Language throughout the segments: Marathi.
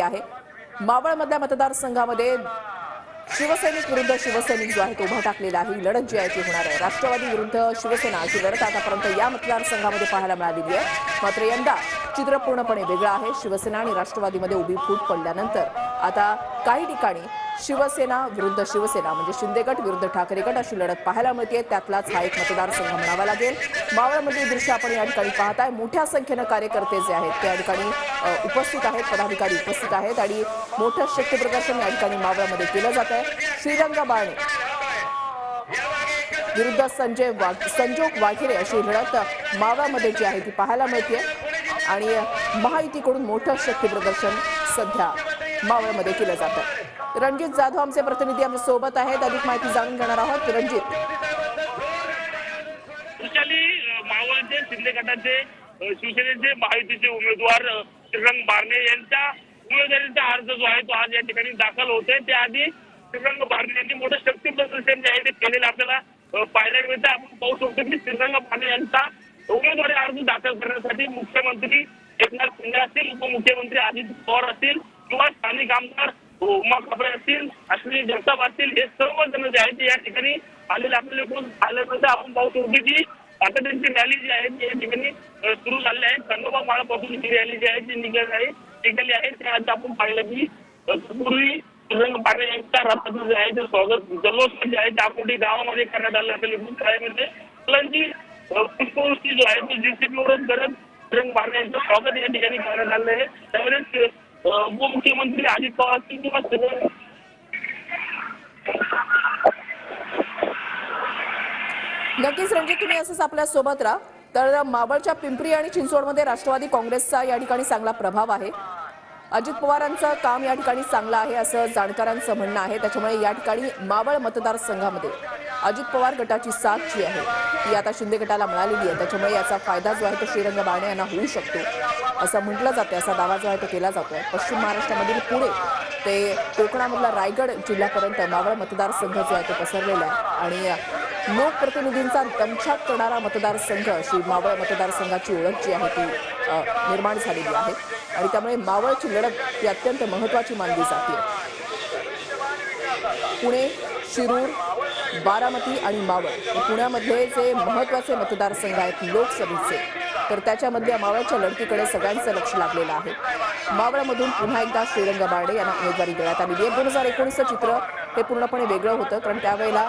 आहे। मावळमधल्या मतदारसंघामध्ये शिवसैनिक विरुद्ध शिवसैनिक जो आहे तो उभा टाकलेला आहे। ही लढत जी आहे ती होणार आहे। राष्ट्रवादी विरुद्ध शिवसेना अशी लढत आतापर्यंत या मतदारसंघामध्ये पाहायला मिळालेली आहे। मात्र यंदा चित्र पूर्णपणे वेगळं आहे। शिवसेना आणि राष्ट्रवादीमध्ये उभी फूट पडल्यानंतर आता काही ठिकाणी शिवसेना विरुद्ध शिवसेना म्हणजे शिंदे गट विरुद्ध ठाकरे गट अशी लढत पाहायला मिळते। त्यातलाच हा एक मतदारसंघ म्हणावा लागेल। मावळमधील दृश्य आपण या ठिकाणी पाहताय। मोठ्या संख्येने कार्यकर्ते जे आहेत त्या ठिकाणी उपस्थित आहेत, पदाधिकारी उपस्थित आहेत आणि मोठं शक्ती प्रदर्शन या ठिकाणी मावळमध्ये केलं जात आहे। श्रीरंग बारणे विरुद्ध संजोग वाघेरे अशी लढत मावळमध्ये जी आहे ती पाहायला मिळते आणि महायुतीकडून मोठं शक्ती प्रदर्शन सध्या मावळमध्ये केलं जातं। रणजित जाधव आमचे प्रतिनिधी आमच्या सोबत आहेत, अधिक माहिती जाणून घेणार आहोत। रणजित, मावळचे शिंदे गटाचे शिवसेनेचे महायुतीचे उमेदवार श्रीरंग बारणे यांच्या उमेदवारीचा अर्ज जो आहे तो आज या ठिकाणी दाखल होतोय। त्याआधी श्रीरंग बारणे यांनी मोठं शक्ती प्रदर्शन जे आहे ते केलेलं आपल्याला पाहायला मिळतं। आपण पाहू शकतो की श्रीरंग बारणे यांचा उमेदवारी अर्ज दाखल करण्यासाठी मुख्यमंत्री एकनाथ शिंदे असतील, उपमुख्यमंत्री अजित पवार असतील किंवा स्थानिक आमदार उमा कापडे असतील, अश्विनी जगताप असतील, हे सर्व जण जे आहेत या ठिकाणी आलेले आपल्याला आल्यानंतर आपण पाहू शकतो की आता त्यांची रॅली जी आहे ती या ठिकाणी सुरू झाली आहे। खंडोबा माळापासून ही रॅली जी आहे ती निघाली आहे। त्या आपण पाहिलं की पूर्वी श्रीरंग बारणे यांच्या रथाचं जे आहे ते स्वागत जल्लोष जे आहे त्या कोटी गावामध्ये करण्यात आलं आपल्याला मुलांची पुष्पवृष्टी जो आहे तो जेसीबीवरून करत श्रीरंग बारणे यांचं स्वागत या ठिकाणी करण्यात आलं आहे। त्यामध्ये उपमुख्यमंत्री अजित पवार असतील किंवा नक्कीच रणजित, तुम्ही असंच आपल्या सोबत राहा। तर मावळच्या पिंपरी आणि चिंचवडमध्ये राष्ट्रवादी काँग्रेसचा या ठिकाणी चांगला प्रभाव आहे। अजित पवारांचं काम या ठिकाणी चांगलं आहे असं जाणकारांचं म्हणणं आहे। त्याच्यामुळे या ठिकाणी मावळ मतदारसंघामध्ये अजित पवार गटाची साथ जी आहे ती आता शिंदे गटाला मिळालेली आहे। त्याच्यामुळे याचा फायदा जो आहे तो श्रीरंग बारणे यांना होऊ शकतो असं म्हटलं जातं, असा दावा जो आहे तो केला जातोय। पश्चिम महाराष्ट्रामधील पुणे ते कोकणामधला रायगड जिल्ह्यापर्यंत मावळ मतदारसंघ जो आहे तो पसरलेला आहे आणि लोकप्रतिनिधींचा दमछाक करणारा मतदारसंघ अशी मावळ मतदारसंघाची ओळख जी आहे ती निर्माण झालेली आहे आणि त्यामुळे मावळची लढत ही अत्यंत महत्त्वाची मानली जाते। पुणे, शिरूर, बारामती आणि मावळ हे पुण्यामधले जे महत्त्वाचे मतदारसंघ आहेत लोकसभेचे, तर त्याच्यामधल्या मावळच्या लढतीकडे सगळ्यांचं लक्ष लागलेलं आहे। मावळमधून पुन्हा एकदा श्रीरंग बारणे यांना उमेदवारी देण्यात आलेली आहे। 2019चं चित्र हे पूर्णपणे वेगळं होतं, कारण त्यावेळेला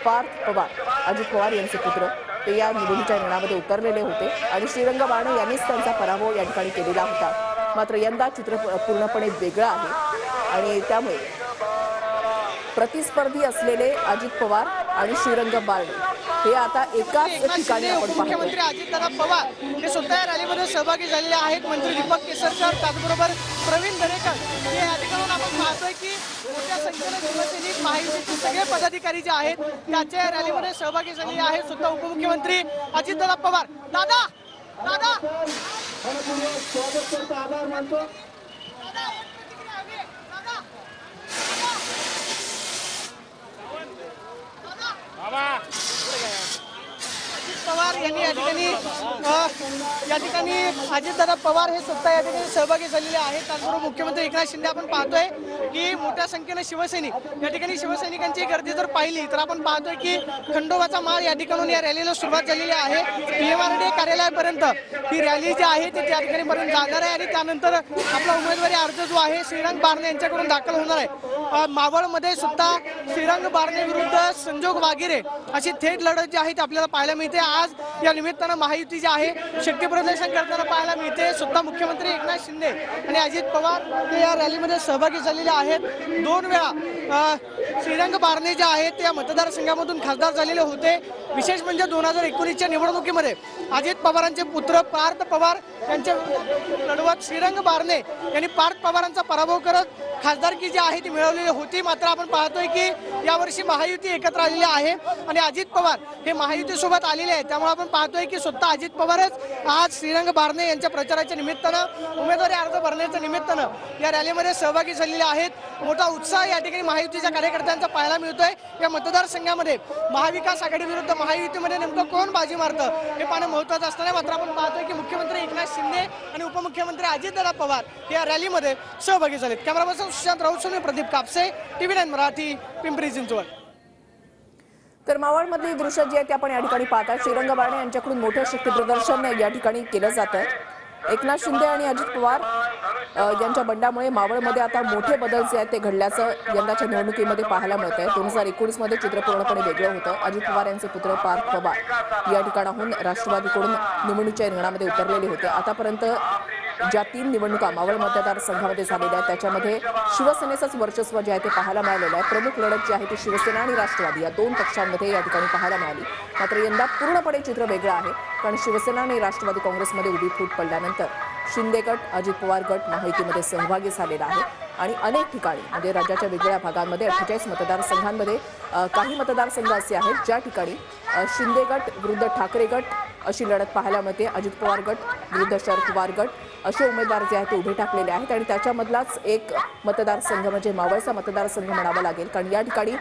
पार्थ पवार, अजित पवार यांचे पुत्र ते या निवडणुकीच्या रिंगणामध्ये उतरलेले होते आणि श्रीरंग बारणे यांनीच त्यांचा पराभव या ठिकाणी केलेला होता। मात्र यंदा चित्र पूर्णपणे वेगळं आहे आणि त्यामुळे प्रतिस्पर्धी असलेले अजित पवार आणि श्रीरंग बारणे हे आता एकाच ठिकाणी आपण पाहतो। मुख्यमंत्री अजितदादा पवार हे स्वतः या रॅलीमध्ये सहभागी झालेले आहेत। मंत्री दीपक केसरकर, त्याचबरोबर प्रवीण दरेकर हे या ठिकाणी आपण पाहतोय की मोठ्या संख्येने शिवसैनिक महायुतीचे सगळे पदाधिकारी जे आहेत त्याच्या रॅलीमध्ये सहभागी झालेले आहेत। स्वतः उपमुख्यमंत्री अजितदादा पवार दादा दादा आभार मानतो। पवार यांनी या ठिकाणी अजितदादा पवार हे स्वतः या ठिकाणी सहभागी झालेले आहेत। त्याचबरोबर मुख्यमंत्री एकनाथ शिंदे आपण पाहतोय की मोठ्या संख्येने शिवसैनिक या ठिकाणी शिवसैनिकांची गर्दी जर पाहिली तर आपण पाहतोय की खंडोबाचा माळ या ठिकाणून या रॅलीला सुरुवात झालेली आहे। पीएमआरडी कार्यालयापर्यंत ही रॅली जी आहे ती त्या ठिकाणी पर्यंत जाणार आहे आणि त्यानंतर आपला उमेदवारी अर्ज जो आहे श्रीरंग बारणे यांच्याकडून दाखल होणार आहे। मावळमध्ये सुद्धा श्रीरंग बारणे विरुद्ध संजोग वाघेरे अशी थेट लढत जी आहे ती आपल्याला पाहायला मिळते। आज या निमित्तानं महायुती जी आहे शक्ती प्रदर्शन करताना पाहायला मिळते। स्वतः मुख्यमंत्री एकनाथ शिंदे आणि अजित पवार हे या रॅलीमध्ये सहभागी झालेले आहेत। 2 वेळा श्रीरंग बारणे जे आहेत त्या मतदारसंघामधून खासदार झालेले होते। विशेष म्हणजे 2019च्या निवडणुकीमध्ये अजित पवारांचे पुत्र पार्थ पवार यांच्या लढवत श्रीरंग बारणे यांनी पार्थ पवारांचा पराभव करत खासदारकी जी आहे ती मिळवलेली होती, मात्र आपण पाहतोय की यावर्षी महायुती एकत्र आलेली आहे आणि अजित पवार हे महायुतीसोबत आलेले आहेत। त्यामुळे आपण पाहतोय की स्वतः अजित पवारच आज श्रीरंग बारणे यांच्या प्रचाराच्या निमित्तानं, उमेदवारी अर्ज भरण्याच्या निमित्तानं या रॅलीमध्ये सहभागी झालेले आहेत। मोठा उत्साह या ठिकाणी महायुतीच्या कार्यकर्त्यांचा पाहायला मिळतोय। या मतदारसंघामध्ये महाविकास आघाडी विरुद्ध महायुतीमध्ये नेमकं कोण बाजी मारतं हे पाहणं महत्त्वाचं असताना मात्र आपण पाहतोय की मुख्यमंत्री एकनाथ शिंदे आणि उपमुख्यमंत्री अजितदादा पवार या रॅलीमध्ये सहभागी झालेत। Camera person Sushant Raut, Pradeep Kapse, TV9 Marathi, Pimpri Chinchwad. तर मावळमधली दृश्य जी आहेत ते आपण या ठिकाणी पाहतात। श्रीरंग बारणे यांच्याकडून मोठं शक्ती प्रदर्शन या ठिकाणी केलं जात आहे। एकनाथ शिंदे आणि अजित पवार यांच्या बंडामुळे मावळमध्ये आता मोठे बदल जे आहेत ते घडल्याचं यंदाच्या निवडणुकीमध्ये पाहायला मिळत आहे। 2019 मध्ये चित्र पूर्णपणे वेगळं होतं। अजित पवार यांचे पुत्र पार्थ पवार या ठिकाणाहून राष्ट्रवादीकडून निवडणुकीच्या रिंगणामध्ये उतरलेले होते। आतापर्यंत ज्या 3 निवडणुका मावळ मतदारसंघामध्ये झालेल्या आहेत त्याच्यामध्ये शिवसेनेचंच वर्चस्व जे आहे ते पाहायला मिळालेलं आहे। प्रमुख लढत जी आहे ती शिवसेना आणि राष्ट्रवादी या 2 पक्षांमध्ये या ठिकाणी पाहायला मिळाली। मात्र यंदा पूर्णपणे चित्र वेगळं आहे, कारण शिवसेना आणि राष्ट्रवादी काँग्रेसमध्ये उभी फूट पडल्यानंतर शिंदे गट, अजित पवार गट महायुतीमध्ये सहभागी झालेला आहे आणि अनेक ठिकाणी म्हणजे राज्याच्या वेगवेगळ्या भागांमध्ये 48 मतदारसंघांमध्ये काही मतदारसंघ असे आहेत ज्या ठिकाणी शिंदे गट विरुद्ध ठाकरे गट अशी लढत पाहायला मिळते। अजित पवार गट विरुद्ध शरद पवार गट असे उमेदवार जे आहेत ते उभे टाकलेले आहेत आणि त्याच्यामधलाच एक मतदारसंघ म्हणजे मावळचा मतदारसंघ म्हणावा लागेल, कारण या ठिकाणी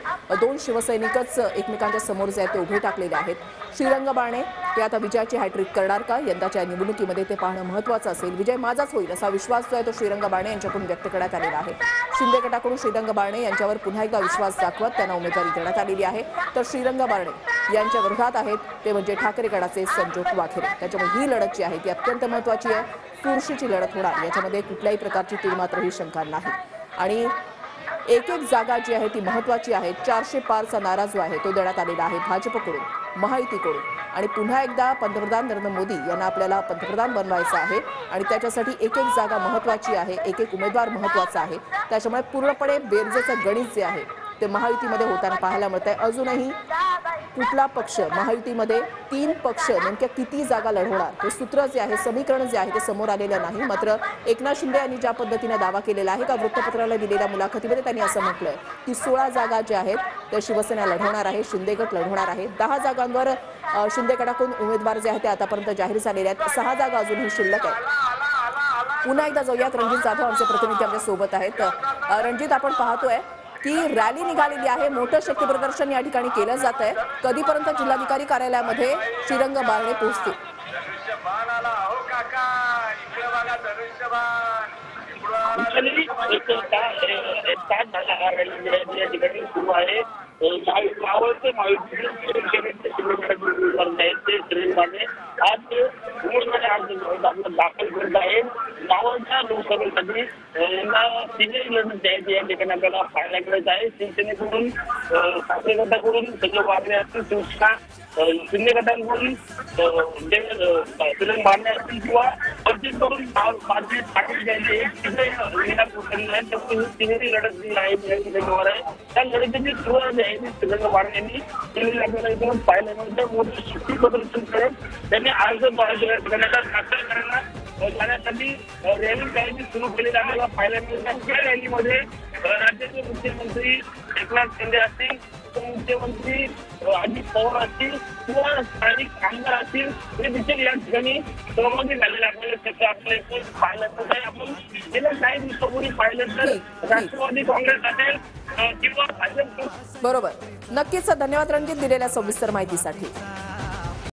2 शिवसैनिकच एकमेकांच्या समोर जे आहेत ते उभे टाकलेले आहेत। श्रीरंग बारणे ते आता विजयाची हॅट्रिक करणार का यंदाच्या निवडणुकीमध्ये ते पाहणं महत्त्वाचं असेल। विजय माझाच होईल असा विश्वास जो आहे तो श्रीरंग बारणे यांच्याकडून व्यक्त करण्यात आलेला आहे। शिंदे गटाकडून श्रीरंग बारणे यांच्यावर पुन्हा एकदा विश्वास दाखवत त्यांना उमेदवारी देण्यात आलेली आहे। तर श्रीरंग बारणे यांच्या विरोधात आहेत ते म्हणजे ठाकरे गटाचे संजोग वाखेरे। त्याच्यामुळे ही लढत जी आहे ती अत्यंत महत्त्वाची आहे। चुरशीची लढत होणार याच्यामध्ये कुठल्याही प्रकारची तीळ मात्रही शंका नाही आणि एक जागा जी आहे ती महत्त्वाची आहे। 400 पारचा नारा जो आहे तो देण्यात आलेला आहे भाजपकडून, महायुतीकडून आणि पुन्हा एकदा पंतप्रधान नरेंद्र मोदी यांना आपल्याला पंतप्रधान बनवायचं आहे आणि त्याच्यासाठी एक जागा महत्त्वाची आहे, एक उमेदवार महत्त्वाचा आहे। त्याच्यामुळे पूर्णपणे बेरजेचं गणित जे आहे ते महायुतीमध्ये होताना पाहायला मिळत आहे। अजूनही कुठला पक्ष महायुतीमध्ये 3 पक्ष नेमक्या किती जागा लढवणार हे सूत्र जे आहे, समीकरण जे आहे ते समोर आलेलं नाही। मात्र एकनाथ शिंदे यांनी ज्या पद्धतीने दावा केलेला आहे का वृत्तपत्राला दिलेल्या मुलाखतीमध्ये त्यांनी असं म्हटलंय की 16 जागा ज्या आहेत त्या शिवसेना लढवणार आहे, शिंदे गट लढवणार आहे। 10 जागांवर शिंदे गटाकडून उमेदवार जे आहेत ते आतापर्यंत जाहीर झालेले आहेत। 6 जागा अजूनही शिल्लक आहेत। पुन्हा एकदा जाऊयात, रणजित जाधव आमचे प्रतिनिधी आमच्या सोबत आहेत। रणजित, आपण पाहतोय की रॅली निघालेली आहे, मोठं शक्ती प्रदर्शन या ठिकाणी केलं जात आहे। कधीपर्यंत जिल्हाधिकारी कार्यालयामध्ये श्रीरंग बारणे पोहोचतील? सुरू आहे मावळचे आज उमेदवारी अर्ज दाखल करत आहेत। मावळच्या लोकसभेसाठी यांना 3 लढत आहेत या ठिकाणी आपल्याला पाहायला मिळत आहे। शिवसेनेकडून, ठाकरे गटाकडून संजय बारणे असतील, शिवसेना शिंदे गटांकडून श्रीरंग बारणे असतील किंवा अजितकडून ठाकरे यांचे तिन्ही लढत जी आहे त्या लढतीची सुरुवात जी आहे ती श्रीरंग बारणे यांनी केलेली आपल्याला इथून पाहायला मिळतं। मोठं शक्ती प्रदर्शन करत त्यांनी अर्ज दाखल करण्याला जाण्यासाठी रॅली करायची सुरू केलेली आपल्याला पाहायला मिळतात। या रॅलीमध्ये राज्याचे मुख्यमंत्री एकनाथ शिंदे असतील, उपमुख्यमंत्री अजित पवार असतील किंवा स्थानिक आमदार असतील हे देखील या ठिकाणी सहभागी झालेले आपल्याला पाहायला मिळत आहे। आपण गेल्या काही दिवसापूर्वी पाहिलं तर राष्ट्रवादी काँग्रेस असेल किंवा भाजप। बरोबर, नक्कीच धन्यवाद रणजित दिलेल्या सविस्तर माहितीसाठी।